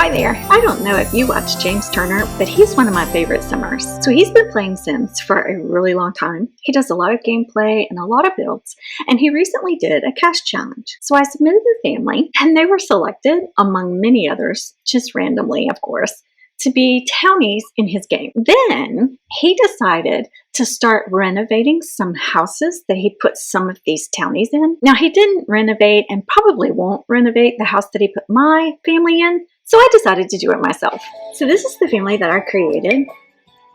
Hi there. I don't know if you watch James Turner, but he's one of my favorite simmers. So he's been playing Sims for a really long time. He does a lot of gameplay and a lot of builds, and he recently did a cash challenge. So I submitted a family, and they were selected, among many others, just randomly, of course, to be Townies in his game. Then he decided to start renovating some houses that he put some of these Townies in. Now, he didn't renovate and probably won't renovate the house that he put my family in, so I decided to do it myself. So this is the family that I created,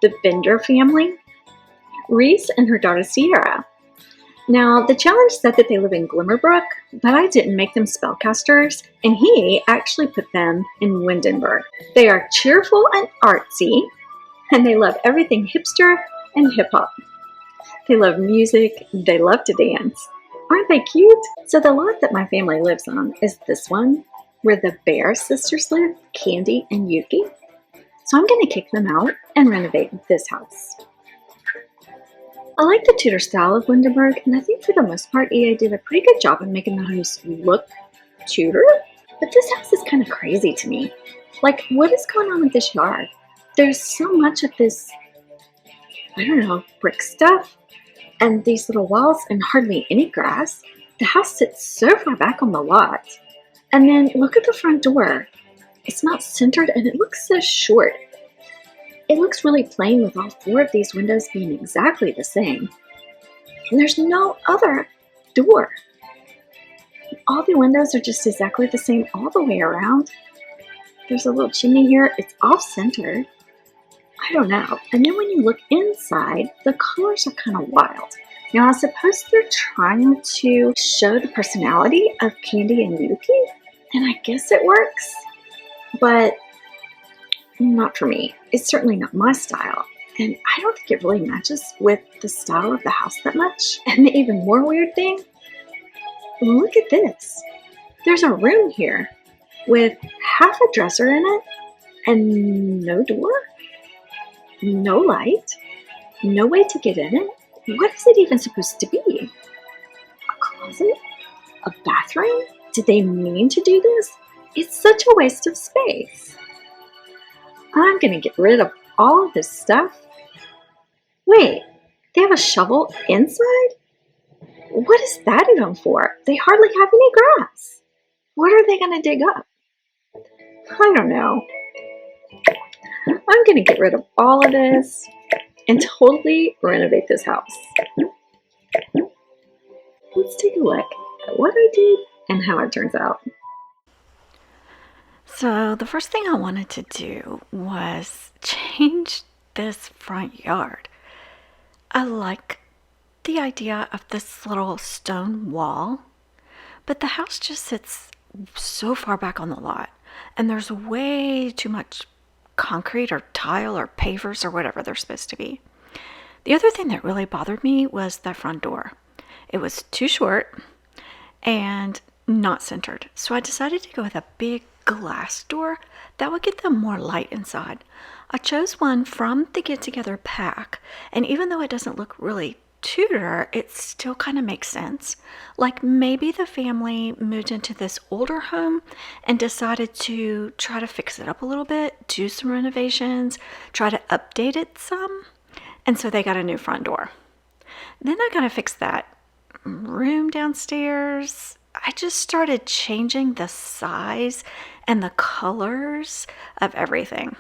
the Bender family, Reese and her daughter Sierra. Now, the challenge said that they live in Glimmerbrook, but I didn't make them spellcasters, and he actually put them in Windenburg. They are cheerful and artsy, and they love everything hipster and hip-hop. They love music, they love to dance. Aren't they cute? So the lot that my family lives on is this one, where the Bear sisters live, Candy and Yuki. So I'm going to kick them out and renovate this house. I like the Tudor style of Windenburg, and I think for the most part EA did a pretty good job in making the house look Tudor. But this house is kind of crazy to me. Like, what is going on with this yard? There's so much of this, I don't know, brick stuff, and these little walls, and hardly any grass. The house sits so far back on the lot. And then look at the front door. It's not centered, and it looks so short. It looks really plain with all four of these windows being exactly the same. And there's no other door. All the windows are just exactly the same all the way around. There's a little chimney here. It's off-center. I don't know. And then when you look inside, the colors are kind of wild. Now, I suppose they're trying to show the personality of Candy and Yuki, and I guess it works, but not for me. It's certainly not my style, and I don't think it really matches with the style of the house that much. And the even more weird thing, look at this. There's a room here with half a dresser in it and no door, no light, no way to get in it. What is it even supposed to be? A closet? A bathroom? Did they mean to do this? It's such a waste of space. I'm gonna get rid of all of this stuff. Wait, they have a shovel inside? What is that even for? They hardly have any grass. What are they gonna dig up? I don't know. I'm gonna get rid of all of this and totally renovate this house. Let's take a look at what I did and how it turns out. So the first thing I wanted to do was change this front yard. I like the idea of this little stone wall, but the house just sits so far back on the lot, and there's way too much concrete or tile or pavers or whatever they're supposed to be. The other thing that really bothered me was the front door. It was too short and not centered. So I decided to go with a big glass door that would get them more light inside. I chose one from the Get Together pack, and even though it doesn't look really Tudor, it still kind of makes sense. Like maybe the family moved into this older home and decided to try to fix it up a little bit, do some renovations, try to update it some, and so they got a new front door. Then I gotta fix that room downstairs. I just started changing the size and the colors of everything.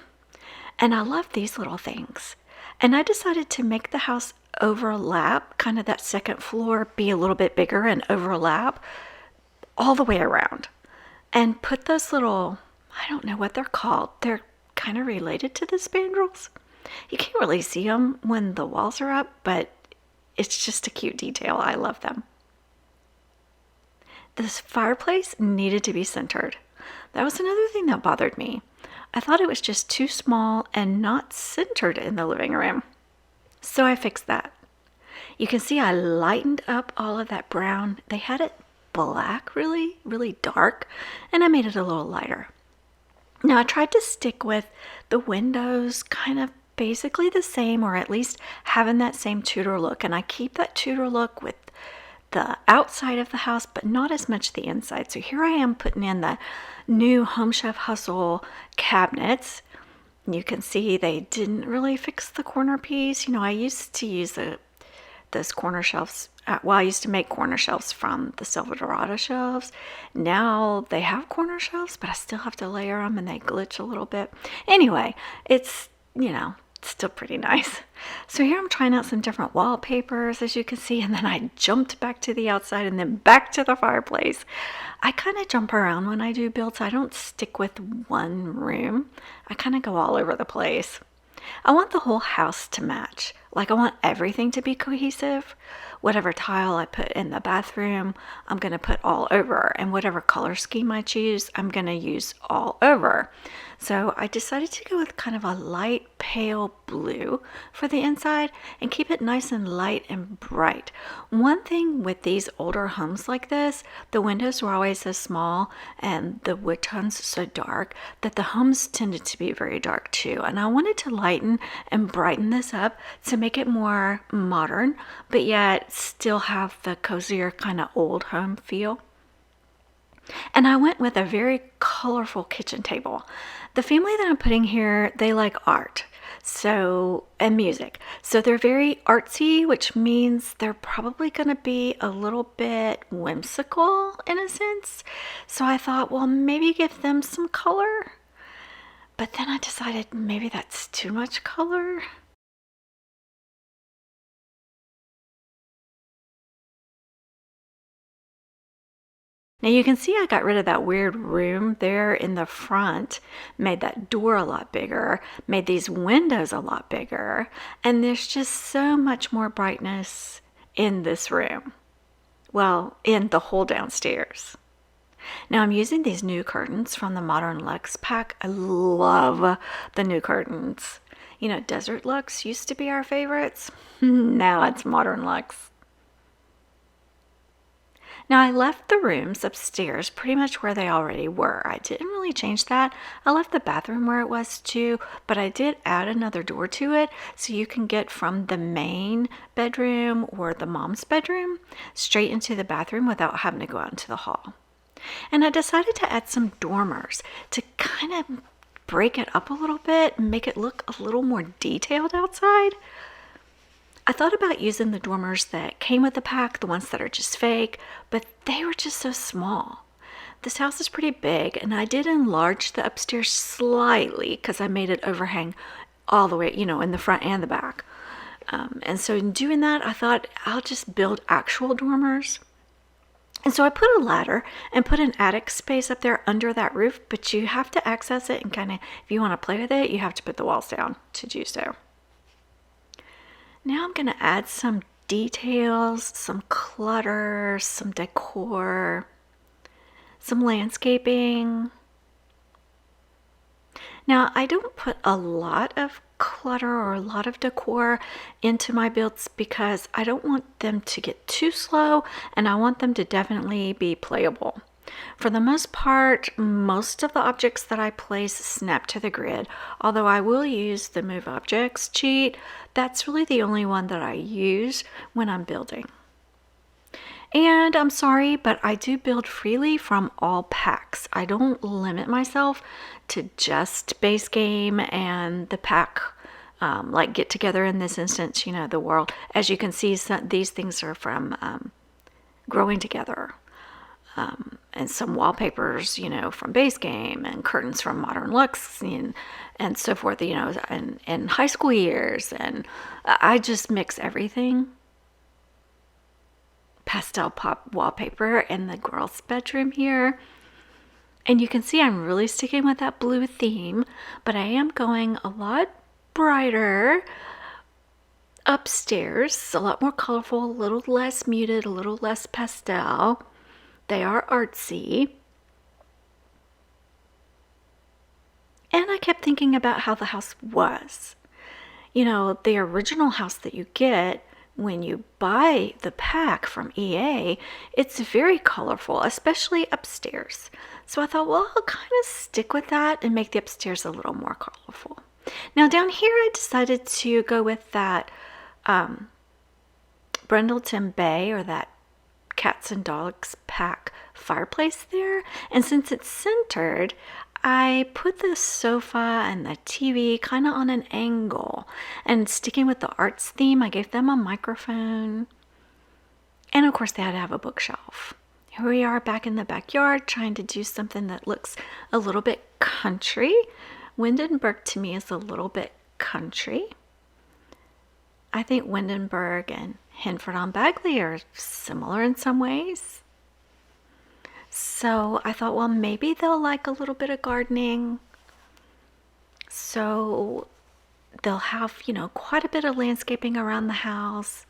And I love these little things. And I decided to make the house overlap, kind of that second floor be a little bit bigger and overlap all the way around. And put those little, I don't know what they're called. They're kind of related to the spandrels. You can't really see them when the walls are up, but it's just a cute detail. I love them. This fireplace needed to be centered. That was another thing that bothered me. I thought it was just too small and not centered in the living room. So I fixed that. You can see I lightened up all of that brown. They had it black, really, really dark, and I made it a little lighter. Now I tried to stick with the windows kind of basically the same, or at least having that same Tudor look, and I keep that Tudor look with the outside of the house, but not as much the inside. So here I am putting in the new Home Chef Hustle cabinets. You can see they didn't really fix the corner piece. I used to use those corner shelves. I used to make corner shelves from the Silver Dorado shelves. Now they have corner shelves, but I still have to layer them and they glitch a little bit. Anyway, it's, still pretty nice. So here I'm trying out some different wallpapers, as you can see, and then I jumped back to the outside and then back to the fireplace. I kind of jump around when I do builds. I don't stick with one room. I kind of go all over the place. I want the whole house to match. Like, I want everything to be cohesive. Whatever tile I put in the bathroom, I'm going to put all over. And whatever color scheme I choose, I'm going to use all over. So I decided to go with kind of a light pale blue for the inside and keep it nice and light and bright. One thing with these older homes like this, the windows were always so small and the wood tones so dark that the homes tended to be very dark too. And I wanted to lighten and brighten this up to make it more modern, but yet still have the cozier kind of old home feel. And I went with a very colorful kitchen table. The family that I'm putting here, they like art and music. So they're very artsy, which means they're probably going to be a little bit whimsical in a sense. So I thought, well, maybe give them some color. But then I decided maybe that's too much color. Now you can see I got rid of that weird room there in the front, made that door a lot bigger, made these windows a lot bigger, and there's just so much more brightness in this room. Well, in the whole downstairs. Now I'm using these new curtains from the Modern Luxe pack. I love the new curtains. Desert Luxe used to be our favorites. Now it's Modern Luxe. Now I left the rooms upstairs pretty much where they already were. I didn't really change that. I left the bathroom where it was too, but I did add another door to it so you can get from the main bedroom or the mom's bedroom straight into the bathroom without having to go out into the hall. And I decided to add some dormers to kind of break it up a little bit and make it look a little more detailed outside. I thought about using the dormers that came with the pack, the ones that are just fake, but they were just so small. This house is pretty big, and I did enlarge the upstairs slightly because I made it overhang all the way, in the front and the back. And so in doing that, I thought I'll just build actual dormers. And so I put a ladder and put an attic space up there under that roof, but you have to access it and kind of, if you want to play with it, you have to put the walls down to do so. Now I'm going to add some details, some clutter, some decor, some landscaping. Now I don't put a lot of clutter or a lot of decor into my builds because I don't want them to get too slow and I want them to definitely be playable. For the most part, most of the objects that I place snap to the grid, although I will use the Move Objects cheat. That's really the only one that I use when I'm building. And I'm sorry, but I do build freely from all packs. I don't limit myself to just base game and the pack, like Get Together in this instance, the world. As you can see, these things are from Growing Together. And some wallpapers, from Base Game, and curtains from Modern Luxe, and so forth, and high school years. And I just mix everything. Pastel pop wallpaper in the girls' bedroom here. And you can see I'm really sticking with that blue theme, but I am going a lot brighter upstairs, a lot more colorful, a little less muted, a little less pastel. They are artsy. And I kept thinking about how the house was. The original house that you get when you buy the pack from EA, it's very colorful, especially upstairs. So I thought, well, I'll kind of stick with that and make the upstairs a little more colorful. Now down here, I decided to go with that Brindleton Bay, or that cats and dogs pack fireplace there. And since it's centered, I put the sofa and the TV kind of on an angle. And sticking with the arts theme, I gave them a microphone. And of course, they had to have a bookshelf. Here we are back in the backyard trying to do something that looks a little bit country. Windenburg to me is a little bit country. I think Windenburg and Henford-on-Bagley are similar in some ways. So I thought, well, maybe they'll like a little bit of gardening. So they'll have, quite a bit of landscaping around the house.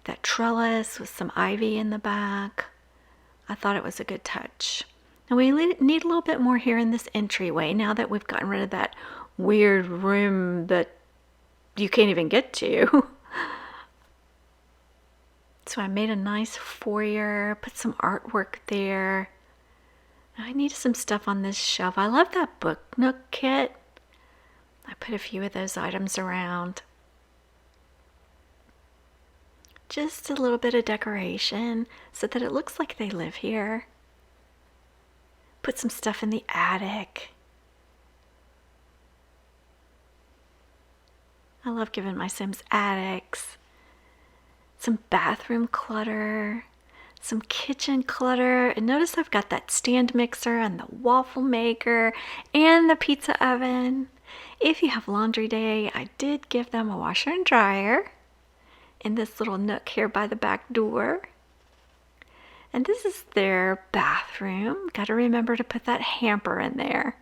That trellis with some ivy in the back. I thought it was a good touch. And we need a little bit more here in this entryway now that we've gotten rid of that weird room that you can't even get to. So I made a nice foyer, put some artwork there. I needed some stuff on this shelf. I love that book Nook kit. I put a few of those items around. Just a little bit of decoration so that it looks like they live here. Put some stuff in the attic. I love giving my Sims attics. Some bathroom clutter, some kitchen clutter. And notice I've got that stand mixer and the waffle maker and the pizza oven. If you have laundry day, I did give them a washer and dryer in this little nook here by the back door. And this is their bathroom. Got to remember to put that hamper in there.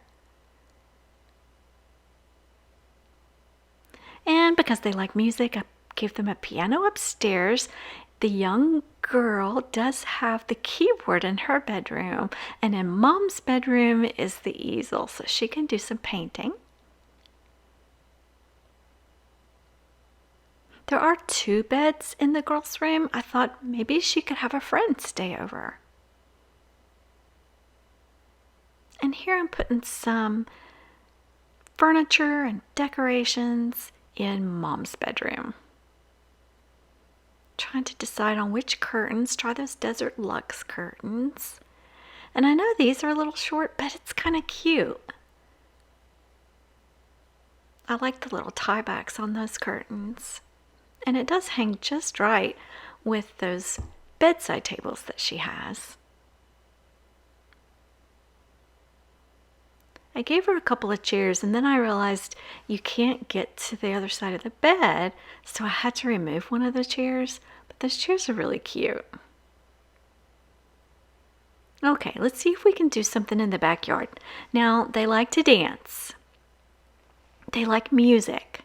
And because they like music, I gave them a piano upstairs. The young girl does have the keyboard in her bedroom, and in Mom's bedroom is the easel, so she can do some painting. There are 2 beds in the girls' room. I thought maybe she could have a friend stay over. And here I'm putting some furniture and decorations in Mom's bedroom. Trying to decide on which curtains. Try those Desert Luxe curtains. And I know these are a little short, but it's kind of cute. I like the little tie backs on those curtains. And it does hang just right with those bedside tables that she has. I gave her a couple of chairs, and then I realized you can't get to the other side of the bed, so I had to remove one of the chairs, but those chairs are really cute. Okay, let's see if we can do something in the backyard. Now, they like to dance. They like music.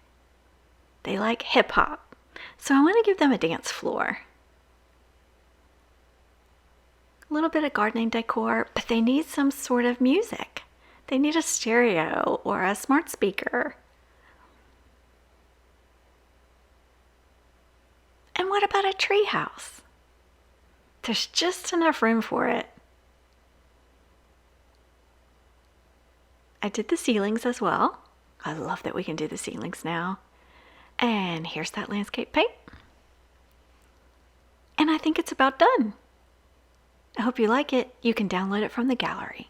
They like hip-hop. So I want to give them a dance floor. A little bit of gardening decor, but they need some sort of music. They need a stereo or a smart speaker. And what about a tree house? There's just enough room for it. I did the ceilings as well. I love that we can do the ceilings now. And here's that landscape paint. And I think it's about done. I hope you like it. You can download it from the gallery.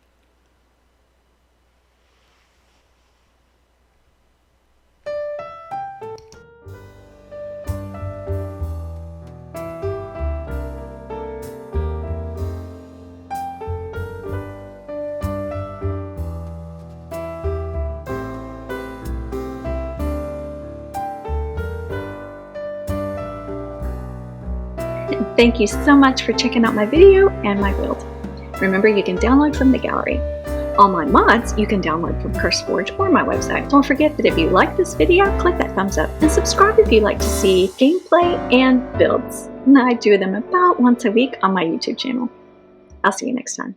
Thank you so much for checking out my video and my build. Remember, you can download from the gallery. All my mods you can download from CurseForge or my website. Don't forget that if you like this video, click that thumbs up and subscribe if you'd like to see gameplay and builds. I do them about once a week on my YouTube channel. I'll see you next time.